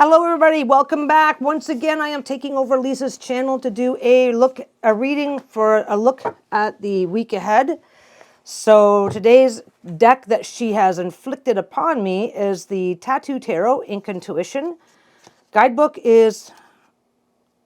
Hello everybody, welcome back. Once again, I am taking over Lisa's channel to do a look at the week ahead. So today's deck that she has inflicted upon me is the Tattoo Tarot Ink Intuition. Guidebook is,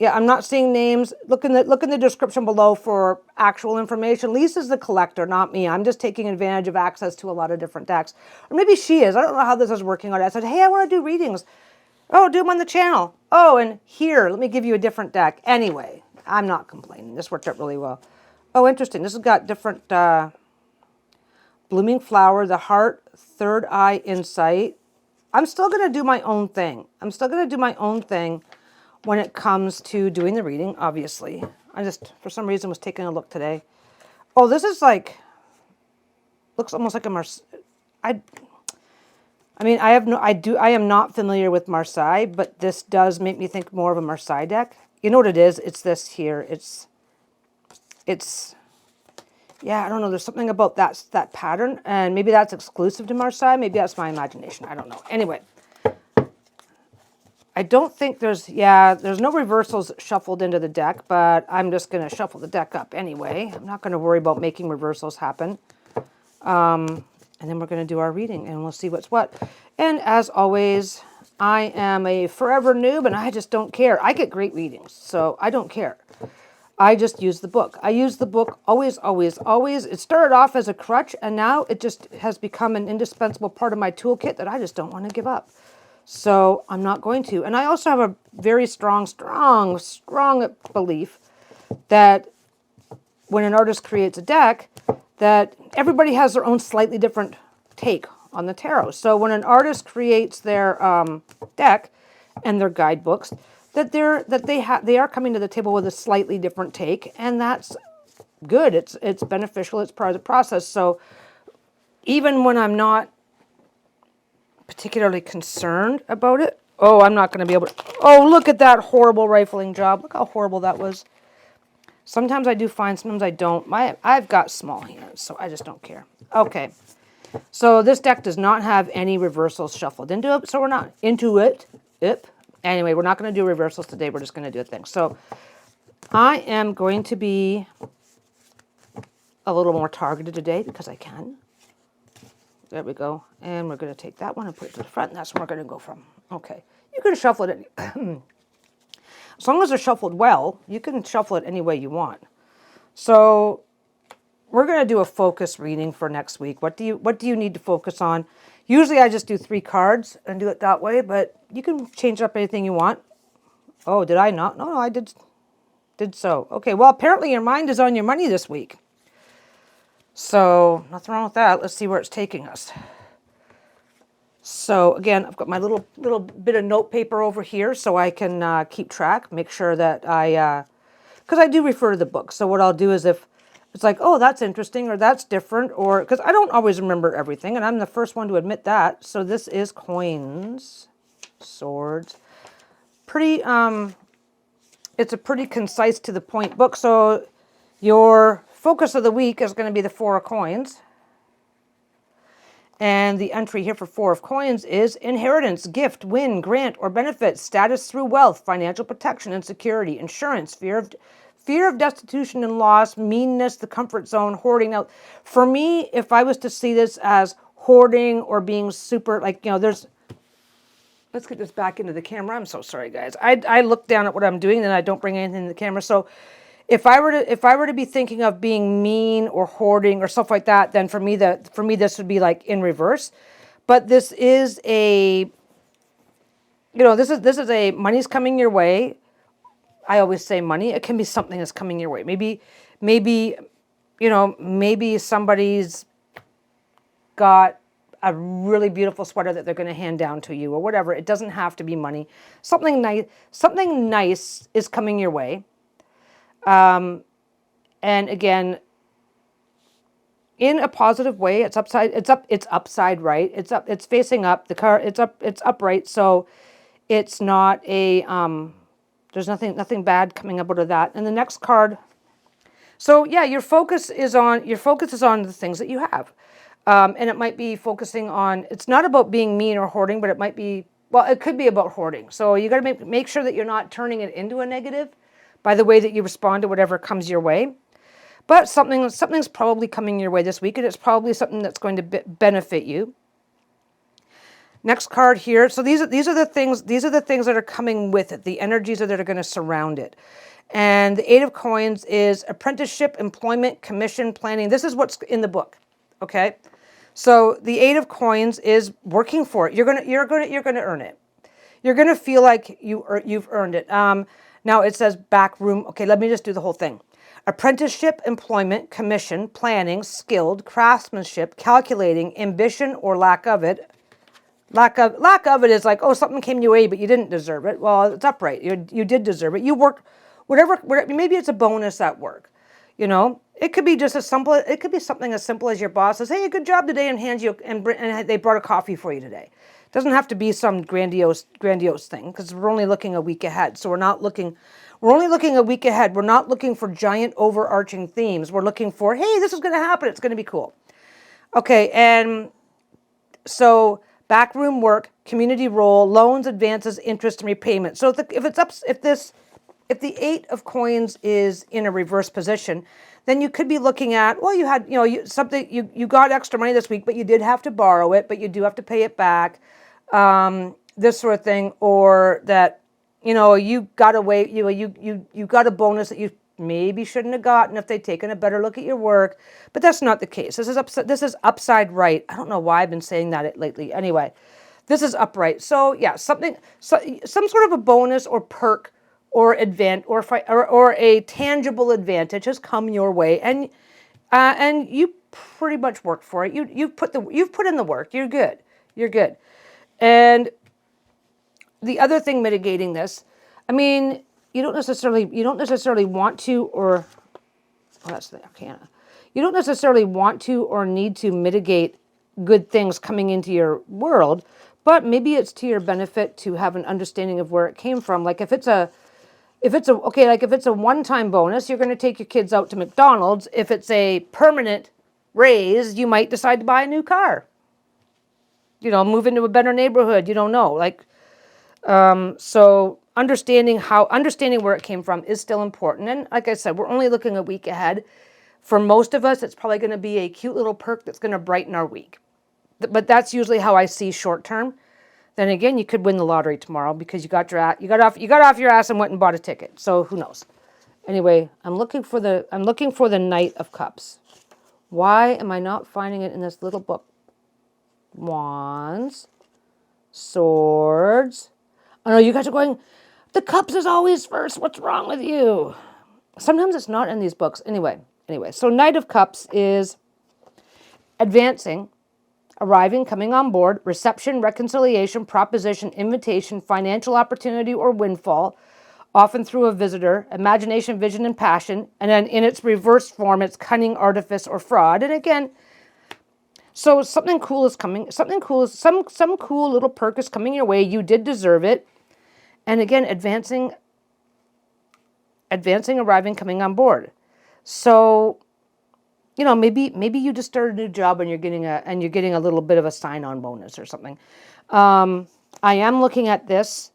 I'm not seeing names. Look in the description below for actual information. Lisa's the collector, not me. I'm just taking advantage of access to a lot of different decks. Or maybe she is. I don't know how this is working out. I said, hey, I want to do readings. Oh, do them on the channel. Oh, and here, let me give you a different deck. Anyway, I'm not complaining. This worked out really well. Oh, interesting. This has got different blooming flower, the heart, third eye insight. I'm still going to do my own thing. When it comes to doing the reading, obviously. I just, for some reason, was taking a look today. Oh, this is like, looks almost like a I am not familiar with Marseille, but this does make me think more of a Marseille deck. You know what it is? It's this here. Yeah, I don't know. There's something about that pattern, and maybe that's exclusive to Marseille. Maybe that's my imagination. I don't know. Anyway, I don't think there's no reversals shuffled into the deck, but I'm just going to shuffle the deck up anyway. I'm not going to worry about making reversals happen. And then we're going to do our reading, and we'll see what's what. And as always, I am a forever noob, and I just don't care. I get great readings, so I don't care. I just use the book. I use the book always, always, always. It started off as a crutch, and now it just has become an indispensable part of my toolkit that I just don't want to give up. So I'm not going to. And I also have a very strong belief that when an artist creates a deck, that everybody has their own slightly different take on the tarot. So when an artist creates their deck and their guidebooks, they are coming to the table with a slightly different take, and that's good. It's beneficial. It's part of the process. So even when I'm not particularly concerned about it, I'm not going to be able to. Oh, look at that horrible rifling job. Look how horrible that was. Sometimes I do fine, sometimes I don't. I've got small hands, so I just don't care. Okay, so this deck does not have any reversals shuffled into it, so we're not into it. Anyway, we're not going to do reversals today. We're just going to do a thing. So I am going to be a little more targeted today because I can. There we go. And we're going to take that one and put it to the front, and that's where we're going to go from. Okay, you can shuffle it. As long as they're shuffled well, you can shuffle it any way you want. So we're going to do a focus reading for next week. What do you need to focus on? Usually I just do 3 cards and do it that way, but you can change up anything you want. Oh, did I not? No, I did so. Okay, well, apparently your mind is on your money this week. So nothing wrong with that. Let's see where it's taking us. So again, I've got my little bit of note paper over here so I can keep track, make sure that because I do refer to the book. So what I'll do is if it's like, oh, that's interesting or that's different, or because I don't always remember everything, and I'm the first one to admit that. So this is coins, swords, pretty. It's a pretty concise to the point book. So your focus of the week is going to be the 4 of coins. And the entry here for 4 of coins is inheritance, gift, win, grant, or benefit, status through wealth, financial protection and security, insurance, fear of destitution and loss, meanness, the comfort zone, hoarding. Now, for me, if I was to see this as hoarding or being super, let's get this back into the camera. I'm so sorry, guys. I look down at what I'm doing, and I don't bring anything in the camera. So if I were to be thinking of being mean or hoarding or stuff like that, then for me this would be like in reverse. But this is a, this is a money's coming your way. I always say money. It can be something that's coming your way. Maybe somebody's got a really beautiful sweater that they're going to hand down to you or whatever. It doesn't have to be money. Something nice is coming your way. And again, in a positive way, it's upside right. It's facing up. The car, it's upright. So it's not a, there's nothing bad coming up out of that. And the next card. So yeah, your focus is on the things that you have. And it might be focusing on, it's not about being mean or hoarding, but it might be well, it could be about hoarding. So you got to make sure that you're not turning it into a negative by the way that you respond to whatever comes your way. But something's probably coming your way this week, and it's probably something that's going to benefit you. Next card here. So these are the things that are coming with it. The energies that are going to surround it. And the Eight of Coins is apprenticeship, employment, commission, planning. This is what's in the book. Okay. So the Eight of Coins is working for it. You're gonna earn it. You're gonna feel like you've earned it. Now it says back room. Okay, let me just do the whole thing. Apprenticeship, employment, commission, planning, skilled, craftsmanship, calculating, ambition or lack of it. Lack of it is like, oh, something came your way, but you didn't deserve it. Well, it's upright. You did deserve it. You worked whatever. Maybe it's a bonus at work. You know, it could be just as simple. It could be something as simple as your boss says, "Hey, good job today," and hands you and they brought a coffee for you today. It doesn't have to be some grandiose thing because we're only looking a week ahead. So we're only looking a week ahead. We're not looking for giant overarching themes. We're looking for, hey, this is going to happen. It's going to be cool. Okay, and so backroom work, community role, loans, advances, interest, and repayment. So if the Eight of Coins is in a reverse position, then you could be looking at, well, you had, you got extra money this week, but you did have to borrow it, but you do have to pay it back, this sort of thing, or that, you got away, you got a bonus that you maybe shouldn't have gotten if they'd taken a better look at your work, but that's not the case. This is upside right. I don't know why I've been saying that lately. Anyway, this is upright. So yeah, some sort of a bonus or perk or or a tangible advantage has come your way, and you pretty much worked for it. You've put in the work. You're good. And the other thing mitigating this, I mean, you don't necessarily want to, or that's the arcana. You don't necessarily want to or need to mitigate good things coming into your world, but maybe it's to your benefit to have an understanding of where it came from. Like if it's a one-time bonus, you're going to take your kids out to McDonald's. If it's a permanent raise, you might decide to buy a new car. Move into a better neighborhood. You don't know. So understanding where it came from is still important. And like I said, we're only looking a week ahead. For most of us, it's probably going to be a cute little perk that's going to brighten our week. But that's usually how I see short term. Then again, you could win the lottery tomorrow because you got off your ass and went and bought a ticket. So who knows? Anyway, I'm looking for the Knight of Cups. Why am I not finding it in this little book? Wands, swords. Oh no, you guys are going, the cups is always first. What's wrong with you? Sometimes it's not in these books. Anyway, so Knight of Cups is advancing, arriving, coming on board, reception, reconciliation, proposition, invitation, financial opportunity or windfall, often through a visitor, imagination, vision, and passion. And then in its reverse form, it's cunning, artifice, or fraud. And again, so something cool is coming. Some cool little perk is coming your way. You did deserve it. And again, advancing, arriving, coming on board. So, maybe you just started a new job and you're getting a little bit of a sign-on bonus or something. I am looking at this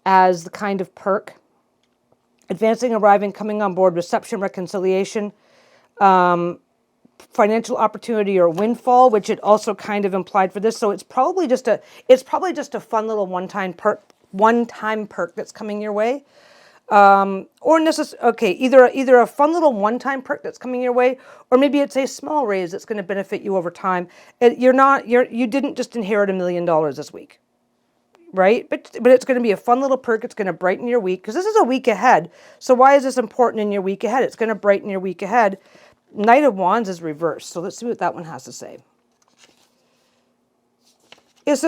as the kind of perk. Advancing, arriving, coming on board, reception, reconciliation, financial opportunity or windfall, which it also kind of implied for this. So it's probably just a fun little one-time perk that's coming your way. Either a fun little one-time perk that's coming your way, or maybe it's a small raise that's going to benefit you over time. You didn't just inherit $1 million this week, right? But it's going to be a fun little perk. It's going to brighten your week because this is a week ahead. So why is this important in your week ahead? It's going to brighten your week ahead. Knight of Wands is reversed. So let's see what that one has to say. It's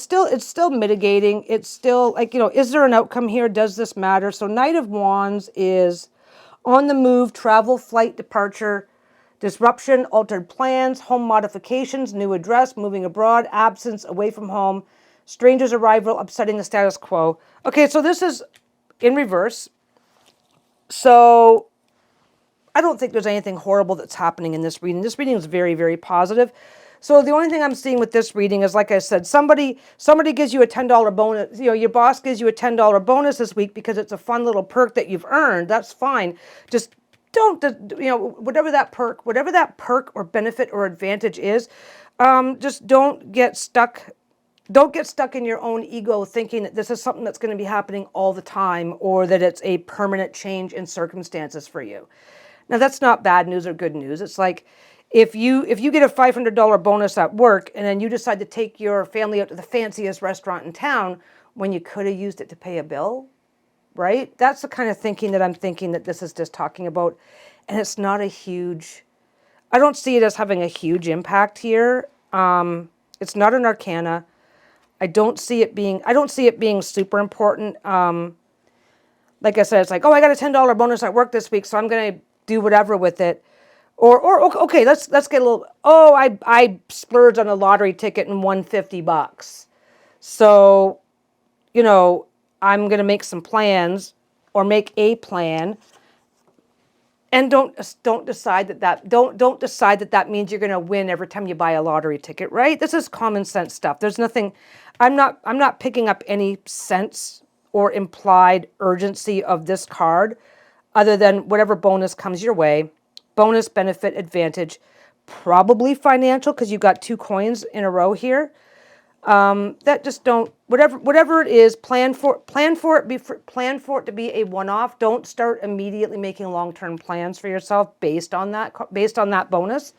still mitigating. It's still is there an outcome here? Does this matter? So Knight of Wands is on the move, travel, flight, departure, disruption, altered plans, home modifications, new address, moving abroad, absence, away from home, stranger's arrival, upsetting the status quo. Okay, so this is in reverse. So I don't think there's anything horrible that's happening in this reading. This reading is very, very positive. So the only thing I'm seeing with this reading is, like I said, somebody gives you a $10 bonus. You know, your boss gives you a $10 bonus this week because it's a fun little perk that you've earned. That's fine. Just don't, you know, whatever that perk or benefit or advantage is, just don't get stuck. Don't get stuck in your own ego thinking that this is something that's going to be happening all the time, or that it's a permanent change in circumstances for you. Now, that's not bad news or good news. It's like if you get a $500 bonus at work and then you decide to take your family out to the fanciest restaurant in town when you could have used it to pay a bill, right? That's the kind of thinking that I'm thinking that this is just talking about. And it's not a huge, I don't see it as having a huge impact here. It's not an arcana. I don't see it being super important. Like I said, it's like, oh, I got a $10 bonus at work this week, so I'm going to do whatever with it. Or okay, let's get a little, oh, I splurged on a lottery ticket and won $50. So, you know, I'm going to make some plans, or make a plan. And don't decide that means you're going to win every time you buy a lottery ticket, right? This is common sense stuff. There's nothing, I'm not picking up any sense or implied urgency of this card other than whatever bonus comes your way. Bonus, benefit, advantage, probably financial, because you've got 2 coins in a row here. That just don't, whatever it is, plan for it to be a one-off. Don't start immediately making long-term plans for yourself based on that bonus.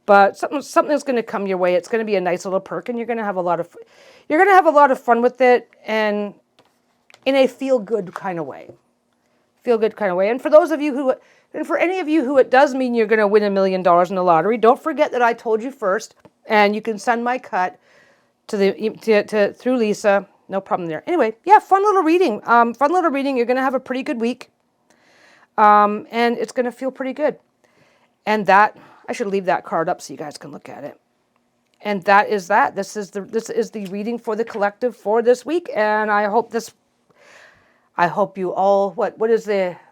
But something's going to come your way. It's going to be a nice little perk, and you're going to have a lot of fun with it, and in a feel-good kind of way. And for those of you who, and for any of you who it does mean you're going to win $1 million in the lottery, don't forget that I told you first, and you can send my cut through Lisa. No problem there. Anyway, yeah, fun little reading. You're going to have a pretty good week, and it's going to feel pretty good. And that, I should leave that card up so you guys can look at it. And that is that. This is the reading for the collective for this week, and I hope you all,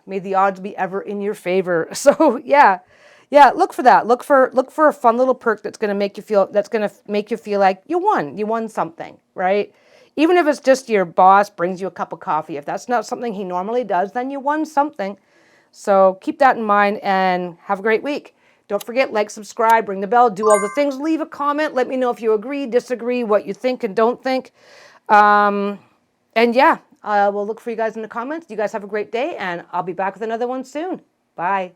may the odds be ever in your favor. So yeah, look for that. Look for a fun little perk that's going to make you feel like you won something, right? Even if it's just your boss brings you a cup of coffee. If that's not something he normally does, then you won something. So keep that in mind and have a great week. Don't forget, like, subscribe, ring the bell, do all the things, leave a comment. Let me know if you agree, disagree, what you think and don't think. And yeah, we'll look for you guys in the comments. You guys have a great day, and I'll be back with another one soon. Bye.